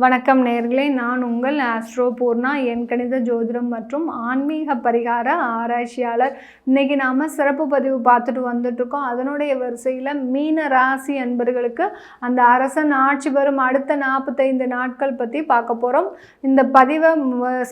வணக்கம் நேயர்களே, நான் உங்கள் ஆஸ்ட்ரோ பூர்ணா. என் கணித ஜோதிடம் மற்றும் ஆன்மீக பரிகார ஆராய்ச்சியாளர். இன்னைக்கு நாம சிறப்பு பதிவு பார்த்துட்டு வந்துட்டுருக்கோம். அதனுடைய வரிசையில் மீன ராசி அன்பர்களுக்கு அந்த அரசன் ஆட்சி பெறும் அடுத்த 45 நாட்கள் பற்றி பார்க்க போகிறோம். இந்த பதிவை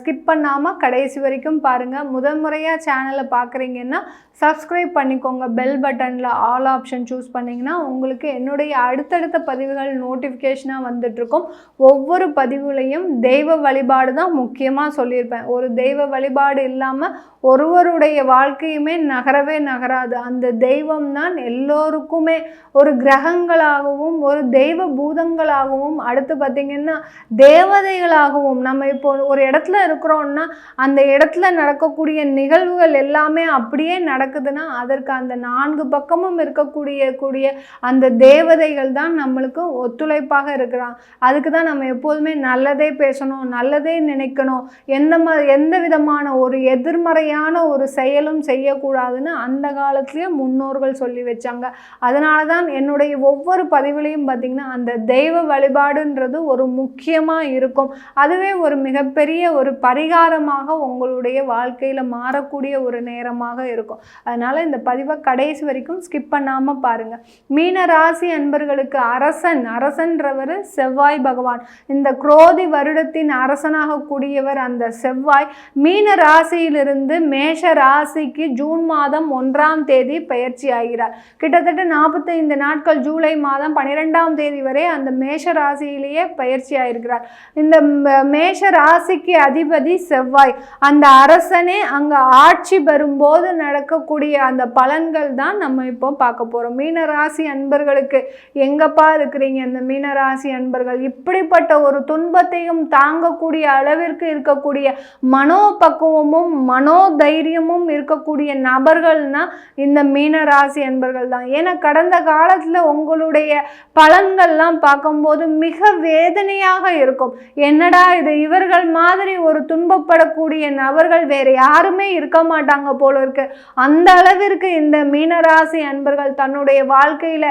ஸ்கிப் பண்ணாமல் கடைசி வரைக்கும் பாருங்கள். முதல் முறையாக சேனலை பார்க்குறீங்கன்னா சப்ஸ்கிரைப் பண்ணிக்கோங்க. பெல் பட்டனில் ஆல் ஆப்ஷன் சூஸ் பண்ணிங்கன்னா உங்களுக்கு என்னுடைய அடுத்தடுத்த பதிவுகள் நோட்டிஃபிகேஷனாக வந்துட்டுருக்கும். ஒவ்வொரு பதிவுலையும் தெய்வ வழிபாடு தான் முக்கியமாக சொல்லியிருப்பேன். ஒரு தெய்வ வழிபாடு இல்லாமல் ஒருவருடைய வாழ்க்கையுமே நகரவே நகராது. அந்த தெய்வம் தான் எல்லோருக்குமே ஒரு கிரகங்களாகவும் ஒரு தெய்வ பூதங்களாகவும் அடுத்து பார்த்திங்கன்னா தேவதைகளாகவும். நம்ம இப்போ ஒரு இடத்துல இருக்கிறோன்னா அந்த இடத்துல நடக்கக்கூடிய நிகழ்வுகள் எல்லாமே அப்படியே நடக்குதுன்னா அதற்கு அந்த 4 பக்கமும் இருக்கக்கூடிய அந்த தேவதைகள் தான் நம்மளுக்கு ஒத்துழைப்பாக இருக்கிறான். அதுக்கு தான் நம்ம எப்போதுமே நல்லதே பேசணும், நல்லதே நினைக்கணும், எந்த விதமான ஒரு எதிர்மறையான ஒரு செயலும் செய்யக்கூடாதுன்னு அந்த காலத்திலேயே முன்னோர்கள் சொல்லி வச்சாங்க. அதனால தான் என்னுடைய ஒவ்வொரு பதிவுலையும் பார்த்திங்கன்னா அந்த தெய்வ வழிபாடுன்றது ஒரு முக்கியமாக இருக்கும். அதுவே ஒரு மிகப்பெரிய ஒரு பரிகாரமாக உங்களுடைய வாழ்க்கையில் மாறக்கூடிய ஒரு நேரமாக இருக்கும். அதனால் இந்த பதிவை கடைசி வரைக்கும் ஸ்கிப் பண்ணாமல் பாருங்கள். மீன ராசி அன்பர்களுக்கு அரசன்றவர் செவ்வாய் பகவான். இந்த குரோதி வருடத்தின் அரசனாக கூடியவர் அந்த செவ்வாய் மீன ராசியிலிருந்து மேஷ ராசிக்கு ஜூன் மாதம் 1ஆம் தேதி பயிற்சி ஆகிறார். கிட்டத்தட்ட 45 நாட்கள் ஜூலை மாதம் 12ஆம் தேதி வரை அந்த மேஷ ராசியிலேயே பயிற்சி ஆயிருக்கிறார். இந்த மேஷ ராசிக்கு அதிபதி செவ்வாய். அந்த அரசனே அங்கே ஆட்சி பெறும்போது நடக்கக்கூடிய அந்த பலன்கள் தான் நம்ம இப்போ பார்க்க போகிறோம். மீனராசி அன்பர்களுக்கு எங்கப்பா இருக்கிறீங்க இந்த மீனராசி அன்பர்கள்? இப்படிப்பட்ட ஒரு துன்பத்தையும் தாங்கக்கூடிய அளவிற்கு இருக்கக்கூடிய மனோபக்குவமும் மனோதைரியமும் இருக்கக்கூடிய நபர்கள்னா இந்த மீனராசி அன்பர்கள் தான். ஏன்னா கடந்த காலத்தில் உங்களுடைய பலன்கள்லாம் பார்க்கும்போது மிக வேதனையாக இருக்கும். என்னடா இது, இவர்கள் மாதிரி ஒரு துன்பப்படக்கூடிய நபர்கள் வேற யாருமே இருக்க மாட்டாங்க போல இருக்கு. அந்த அளவிற்கு இந்த மீனராசி அன்பர்கள் தன்னுடைய வாழ்க்கையில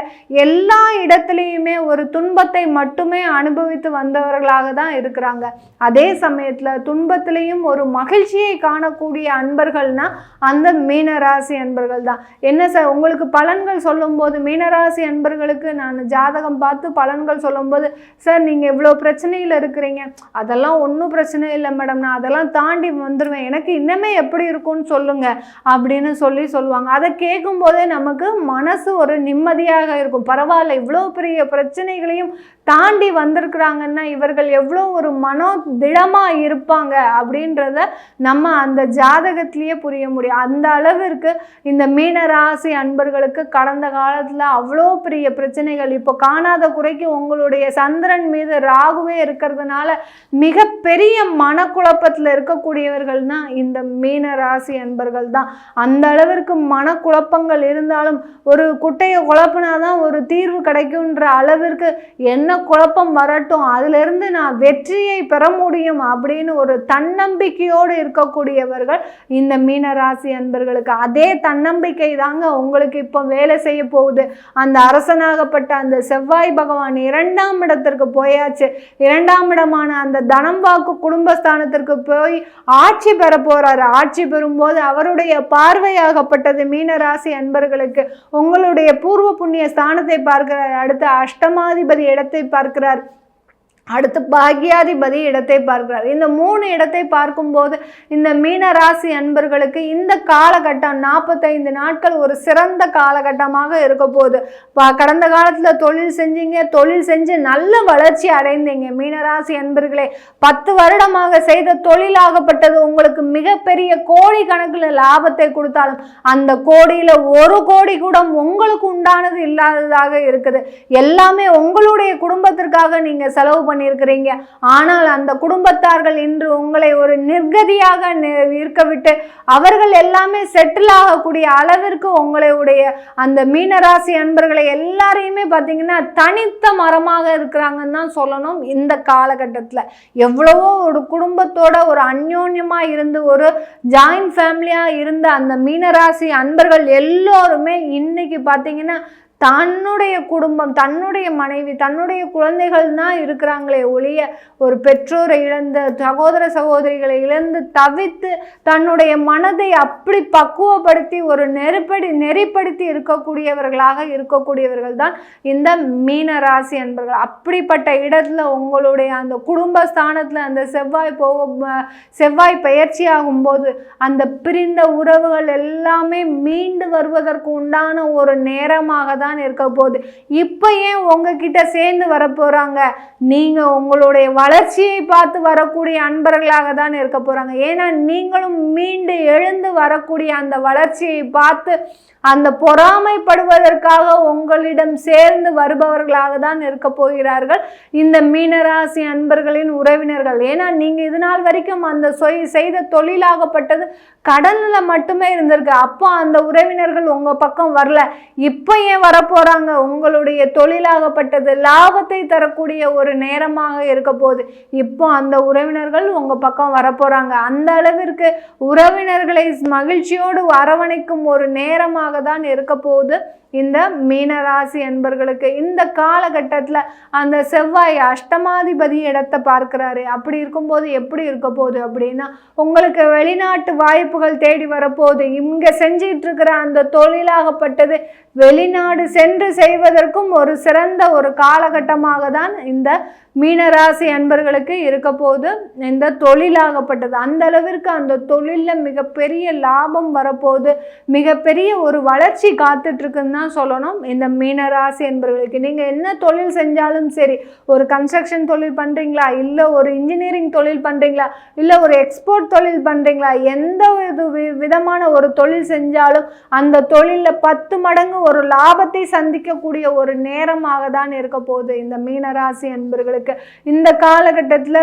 எல்லா இடத்துலையுமே ஒரு துன்பத்தை மட்டுமே அனுபவித்து வந்தவர்களாக தான் இருக்கிறாங்க. அதே சமயத்துல துன்பத்திலையும் ஒரு மகிழ்ச்சியை காணக்கூடிய அன்பர்கள்னா அந்த மீனராசி அன்பர்கள் தான். என்ன சார் உங்களுக்கு பலன்கள் சொல்லும் போது மீனராசி அன்பர்களுக்கு நான் ஜாதகம் பார்த்து பலன்கள் சொல்லும் போது, சார் நீங்க இவ்வளோ பிரச்சனையில் இருக்கிறீங்க, அதெல்லாம் ஒன்றும் பிரச்சனை இல்லை மேடம், நான் அதெல்லாம் தாண்டி வந்துடுவேன், எனக்கு இன்னமே எப்படி இருக்கும்னு சொல்லுங்க அப்படின்னு சொல்லுவாங்க. அதை கேட்கும் போதே நமக்கு மனசு ஒரு நிம்மதியாக இருக்கும். பரவாயில்ல, இவ்வளோ பெரிய பிரச்சனைகளையும் தாண்டி வந்திருக்கிறாங்கன்னா இவர்கள் எவ்வளோ ஒரு மனோ திடமாக இருப்பாங்க அப்படின்றத நம்ம அந்த ஜாதகத்திலேயே புரிய முடியும். அந்த அளவிற்கு இந்த மீனராசி அன்பர்களுக்கு கடந்த காலத்தில் அவ்வளோ பெரிய பிரச்சனைகள். இப்போ காணாத குறைக்கு உங்களுடைய சந்திரன் மீது ராகுவே இருக்கிறதுனால மிகப்பெரிய மனக்குழப்பத்தில் இருக்கக்கூடியவர்கள்னா இந்த மீனராசி அன்பர்கள் தான். அந்த அளவிற்கு மனக்குழப்பங்கள் இருந்தாலும் ஒரு குட்டையை குழப்பினாதான் ஒரு தீர்வு கிடைக்கும்ன்ற அளவிற்கு என்ன குழப்பம் வரட்டும், அதிலிருந்து நான் வெற்றியை பெற முடியும் அப்படின்னு ஒரு தன்னம்பிக்கையோடு இருக்கக்கூடியவர்கள் இந்த மீனராசி அன்பர்களுக்கு. அதே தன்னம்பிக்கை தாங்க உங்களுக்கு இப்போ வேலை செய்ய போகுது. அந்த அரசனாகப்பட்ட அந்த செவ்வாய் பகவான் 2ஆம் இடத்திற்கு போயாச்சு. 2ஆம் இடமான அந்த தனம் வாக்கு குடும்பஸ்தானத்திற்கு போய் ஆட்சி பெற போறாரு. ஆட்சி பெறும்போது அவருடைய பார்வையாகப்பட்டது மீனராசி அன்பர்களுக்கு உங்களுடைய பூர்வ புண்ணிய ஸ்தானத்தை பார்க்கிறார். அடுத்து அஷ்டமாதிபதி இடத்தை பார்க்கிறார். அடுத்து பாக்யாதிபதி இடத்தை பார்க்கிறார். இந்த 3 இடத்தை பார்க்கும்போது இந்த மீனராசி அன்பர்களுக்கு இந்த காலகட்டம் 45 நாட்கள் ஒரு சிறந்த காலகட்டமாக இருக்க போகுது. கடந்த காலத்தில் தொழில் செஞ்சீங்க, தொழில் செஞ்சு நல்ல வளர்ச்சி அடைந்தீங்க மீனராசி அன்பர்களே. 10 வருடமாக செய்த தொழிலாகப்பட்டது உங்களுக்கு மிகப்பெரிய கோடி கணக்கில் லாபத்தை கொடுத்தாலும் அந்த கோடியில் 1 கோடி கூட உங்களுக்கு உண்டானது இல்லாததாக இருக்குது. எல்லாமே உங்களுடைய குடும்பத்திற்காக நீங்க செலவு பண்ணியிருக்கிறீங்க. ஆனால் அந்த குடும்பத்தார்கள் இன்று உங்களை ஒரு நிர்கதியாக இருக்க விட்டு அவர்கள் எல்லாமே செட்டில் ஆகக்கூடிய அளவிற்கு உங்களுடைய அந்த மீனராசி அன்பர்களை எல்லாரையுமே பார்த்தீங்கன்னா தனித்த மரமாக இருக்கிறாங்கன்னு தான் சொல்லணும். இந்த காலகட்டத்தில் எவ்வளவோ ஒரு குடும்பத்தோட ஒரு அந்யோன்யமாக இருந்து ஒரு ஜாயிண்ட் ஃபேமிலியாக இருந்த அந்த மீனராசி அன்பர்கள் எல்லோருமே இன்னைக்கு பார்த்தீங்கன்னா தன்னுடைய குடும்பம், தன்னுடைய மனைவி, தன்னுடைய குழந்தைகள் தான் இருக்கிறாங்களே ஒழிய ஒரு பெற்றோரை இழந்த, சகோதர சகோதரிகளை இழந்து தவித்து தன்னுடைய மனதை அப்படி பக்குவப்படுத்தி ஒரு நெறிப்படுத்தி இருக்கக்கூடியவர்கள் தான் இந்த மீன ராசி அன்பர்கள். அப்படிப்பட்ட இடத்துல உங்களுடைய அந்த குடும்பஸ்தானத்துல அந்த செவ்வாய் பயிற்சி ஆகும்போது அந்த பிரிந்த உறவுகள் எல்லாமே மீண்டு வருவதற்கு உண்டான ஒரு நேரமாக தான் இருக்க போகுது. இப்போ ஏன் உங்ககிட்ட சேர்ந்து வரப்போறாங்க? நீங்க உங்களுடைய வளர்ச்சியை பார்த்து வரக்கூடிய அன்பர்களாக தான் இருக்க போறாங்க. ஏன்னா நீங்களும் மீண்டு எழுந்து வரக்கூடிய அந்த வளர்ச்சியை பார்த்து அந்த பொறாமைப்படுவதற்காக உங்களிடம் சேர்ந்து வருபவர்களாக தான் இருக்க போகிறார்கள் இந்த மீனராசி அன்பர்களின் உறவினர்கள். ஏன்னா நீங்க இது நாள் வரைக்கும் அந்த செய்த தொழிலாகப்பட்டது கடல்ல மட்டுமே இருந்திருக்கு. அப்போ அந்த உறவினர்கள் உங்க பக்கம் வரல. இப்போ ஏன் வரப்போறாங்க? உங்களுடைய தொழிலாகப்பட்டது லாபத்தை தரக்கூடிய ஒரு நேரமாக இருக்க போகுது. இப்போ அந்த உறவினர்கள் உங்க பக்கம் வரப்போறாங்க. அந்த அளவிற்கு உறவினர்களை மகிழ்ச்சியோடு அரவணைக்கும் ஒரு நேரமாக தான் இருக்க போகுது இந்த மீனராசி அன்பர்களுக்கு. இந்த காலகட்டத்தில் அந்த செவ்வாய் அஷ்டமாதிபதி இடத்தை பார்க்கிறாரு. அப்படி இருக்கும்போது எப்படி இருக்க போகுது அப்படின்னா, உங்களுக்கு வெளிநாட்டு வாய்ப்புகள் தேடி வரப்போகுது. இங்கே செஞ்சிட்டு இருக்கிற அந்த தொழிலாகப்பட்டது வெளிநாடு சென்று செய்வதற்கும் ஒரு சிறந்த ஒரு காலகட்டமாக தான் இந்த மீனராசி அன்பர்களுக்கு இருக்க போது இந்த தொழிலாகப்பட்டது. அந்த அளவிற்கு அந்த தொழிலில் மிகப்பெரிய லாபம் வரப்போகுது, மிகப்பெரிய ஒரு வளர்ச்சி காத்துட்டு இருக்குன்னு தான் சொல்லணும் இந்த மீனராசி அன்பர்களுக்கு. நீங்கள் என்ன தொழில் செஞ்சாலும் சரி, ஒரு கன்ஸ்ட்ரக்ஷன் தொழில் பண்ணுறீங்களா, இல்லை ஒரு இன்ஜினியரிங் தொழில் பண்ணுறீங்களா, இல்லை ஒரு எக்ஸ்போர்ட் தொழில் பண்ணுறீங்களா, எந்த விதமான ஒரு தொழில் செஞ்சாலும் அந்த தொழிலில் 10 மடங்கு ஒரு லாபத்தை சந்திக்கக்கூடிய ஒரு நேரமாக தான் இருக்க போகுது இந்த மீனராசி அன்பர்களுக்கு. இந்த காலகட்டத்தில்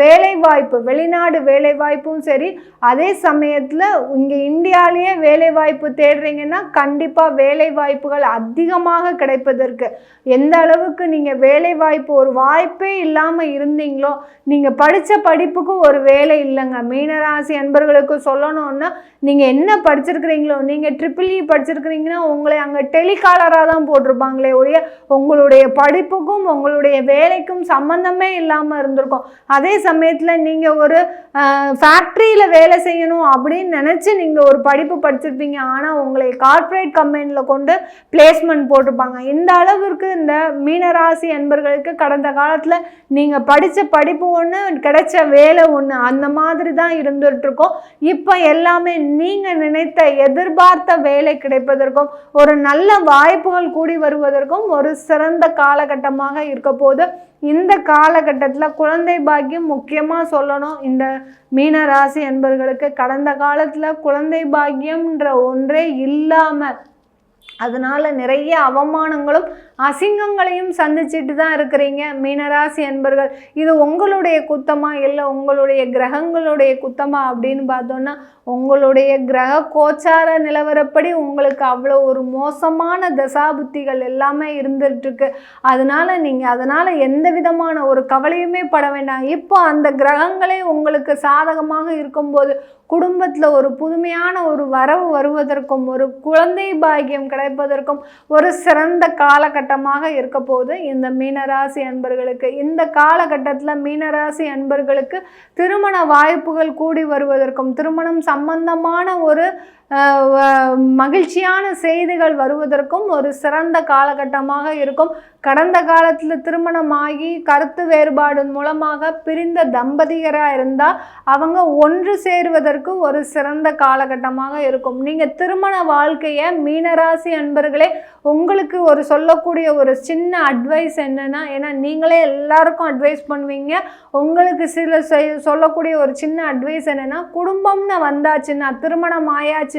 வேலை வாய்ப்பு, வெளிநாடு வேலை வாய்ப்பும் சரி, அதே சமயத்தில் இங்கே இந்தியாவிலேயே வேலை வாய்ப்பு தேடுறீங்கன்னா கண்டிப்பாக வேலை வாய்ப்புகள் அதிகமாக கிடைப்பதற்கு, எந்த அளவுக்கு நீங்கள் வேலை வாய்ப்பு ஒரு வாய்ப்பே இல்லாமல் இருந்தீங்களோ, நீங்கள் படித்த படிப்புக்கு ஒரு வேலை இல்லைங்க. மீனராசி அன்பர்களுக்கு சொல்லணும்னா, நீங்கள் என்ன படிச்சிருக்கிறீங்களோ, நீங்கள் EEE படிச்சிருக்கிறீங்கன்னா உங்களை அங்கே டெலிகாலராக தான் போட்டிருப்பாங்களே ஒழிய உங்களுடைய படிப்புக்கும் உங்களுடைய வேலைக்கும் சம்பந்தமே இல்லாமல் இருந்திருக்கும். அதே சமயத்தில் நீங்கள் ஒரு ஃபேக்ட்ரியில் வேலை செய்யணும் அப்படின்னு நினச்சி நீங்கள் ஒரு படிப்பு படிச்சிருப்பீங்க. ஆனால் உங்களை கார்ப்பரேட் கம்பெனியில் கொண்டு பிளேஸ்மெண்ட் போட்டிருப்பாங்க. இந்த அளவிற்கு இந்த மீனராசி அன்பர்களுக்கு கடந்த காலத்தில் நீங்கள் படித்த படிப்பு ஒன்று, கிடைச்ச வேலை ஒன்று, அந்த மாதிரி தான் இருந்துகிட்ருக்கோம். இப்போ எல்லாமே நீங்கள் நினைத்த எதிர்பார்த்த வேலை கிடைப்பதற்கும் ஒரு நல்ல வாய்ப்புகள் கூடி வருவதற்கும் ஒரு சிறந்த காலகட்டமாக இருக்க போது. இந்த காலகட்டத்தில் குழந்தை பாக்கியம் முக்கியமாக சொல்லணும். இந்த மீனராசி அன்பர்களுக்கு கடந்த காலத்தில் குழந்தை பாக்கியம்ன்ற ஒன்றே இல்லாமல் அதனால நிறைய அவமானங்களும் அசிங்கங்களையும் சந்திச்சுட்டு தான் இருக்கிறீங்க மீனராசி அன்பர்கள். இது உங்களுடைய குத்தமா இல்லை உங்களுடைய கிரகங்களுடைய குத்தமா அப்படின்னு பார்த்தோன்னா, உங்களுடைய கிரக கோச்சார நிலவரப்படி உங்களுக்கு அவ்வளோ ஒரு மோசமான தசாபுத்திகள் எல்லாமே இருந்துட்டுருக்கு. அதனால் எந்த விதமான ஒரு கவலையுமே பட வேண்டாம். இப்போ அந்த கிரகங்களே உங்களுக்கு சாதகமாக இருக்கும்போது குடும்பத்தில் ஒரு புதுமையான ஒரு வரவு வருவதற்கும் ஒரு குழந்தை பாக்கியம் கிடைப்பதற்கும் ஒரு சிறந்த காலகட்டமாக இருக்க போது இந்த மீனராசி அன்பர்களுக்கு. இந்த காலகட்டத்தில் மீனராசி அன்பர்களுக்கு திருமண வாய்ப்புகள் கூடி வருவதற்கும் திருமணம் சம்பந்தமான ஒரு மகிழ்ச்சியான செய்திகள் வருவதற்கும் ஒரு சிறந்த காலகட்டமாக இருக்கும். கடந்த காலத்தில் திருமணமாகி கருத்து வேறுபாடு மூலமாக பிரிந்த தம்பதியராக இருந்தால் அவங்க ஒன்று சேருவதற்கு ஒரு சிறந்த காலகட்டமாக இருக்கும். நீங்கள் திருமண வாழ்க்கையை மீனராசி அன்பர்களே உங்களுக்கு ஒரு சொல்லக்கூடிய ஒரு சின்ன அட்வைஸ் என்னன்னா, ஏன்னா நீங்களே எல்லாருக்கும் அட்வைஸ் பண்ணுவீங்க, உங்களுக்கு சில சொல்லக்கூடிய ஒரு சின்ன அட்வைஸ் என்னன்னா, குடும்பம்னு வந்தாச்சுன்னா, திருமணம் ஆயாச்சுன்னா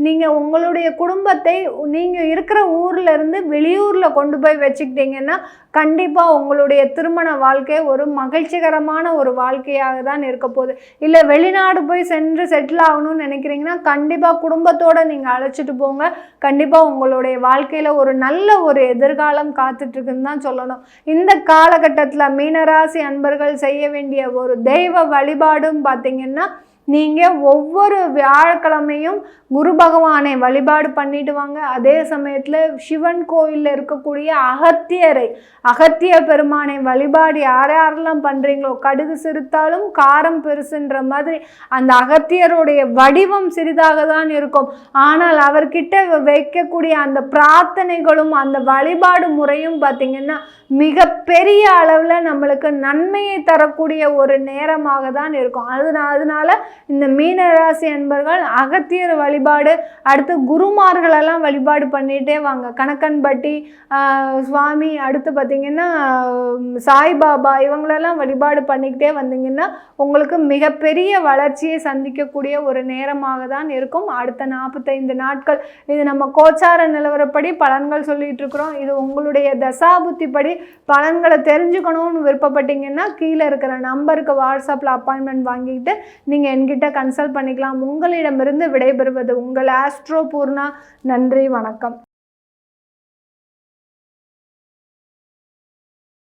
நீங்கள் உங்களுடைய குடும்பத்தை நீங்கள் இருக்கிற ஊரில் இருந்து வெளியூரில் கொண்டு போய் வச்சுக்கிட்டீங்கன்னா கண்டிப்பாக உங்களுடைய திருமண வாழ்க்கை ஒரு மகிழ்ச்சிகரமான ஒரு வாழ்க்கையாக தான் இருக்க போகுது. இல்லை வெளிநாடு போய் சென்று செட்டில் ஆகணும்னு நினைக்கிறீங்கன்னா கண்டிப்பாக குடும்பத்தோடு நீங்கள் அழைச்சிட்டு போங்க. கண்டிப்பாக உங்களுடைய வாழ்க்கையில் ஒரு நல்ல ஒரு எதிர்காலம் காத்துட்ருக்குன்னு தான் சொல்லணும். இந்த காலகட்டத்தில் மீனராசி அன்பர்கள் செய்ய வேண்டிய ஒரு தெய்வ வழிபாடும் பார்த்திங்கன்னா, நீங்கள் ஒவ்வொரு வியாழக்கிழமையும் குரு பகவானை வழிபாடு பண்ணிட்டு வாங்க. அதே சமயத்தில் சிவன் கோயிலில் இருக்கக்கூடிய அகத்திய பெருமானை வழிபாடு யாரெல்லாம் பண்ணுறீங்களோ, கடுகு சிறுத்தாலும் காரம் பெருசுன்ற மாதிரி அந்த அகத்தியருடைய வடிவம் சிறிதாக தான் இருக்கும். ஆனால் அவர்கிட்ட வைக்கக்கூடிய அந்த பிரார்த்தனைகளும் அந்த வழிபாடு முறையும் பார்த்திங்கன்னா மிக பெரிய அளவில் நம்மளுக்கு நன்மையை தரக்கூடிய ஒரு நேரமாக தான் இருக்கும். அதனால இந்த மீனராசி அன்பர்கள் அகத்தியர் வழிபாடு, அடுத்து குருமார்களெல்லாம் வழிபாடு பண்ணிகிட்டே வாங்க. கணக்கன்பட்டி சுவாமி, அடுத்து பார்த்திங்கன்னா சாய்பாபா, இவங்களெல்லாம் வழிபாடு பண்ணிக்கிட்டே வந்தீங்கன்னா உங்களுக்கு மிகப்பெரிய வளர்ச்சியை சந்திக்கக்கூடிய ஒரு நேரமாக தான் இருக்கும். அடுத்த 45 நாட்கள் இது நம்ம கோச்சார நிலவரப்படி பலன்கள் சொல்லிட்டு இருக்கிறோம். இது உங்களுடைய தசாபுத்தி படி பலன்களை தெரிஞ்சுக்கணும்னு விருப்பப்பட்டீங்கன்னா கீழே இருக்கிற நம்பருக்கு வாட்ஸ்அப்பில் அப்பாயின்மெண்ட் வாங்கிக்கிட்டு நீங்கள் என்கிட்ட கன்சல்ட் பண்ணிக்கலாம். உங்களிடமிருந்து விடைபெறுவது உங்கள் ஆஸ்ட்ரோ பூர்ணா. நன்றி, வணக்கம்.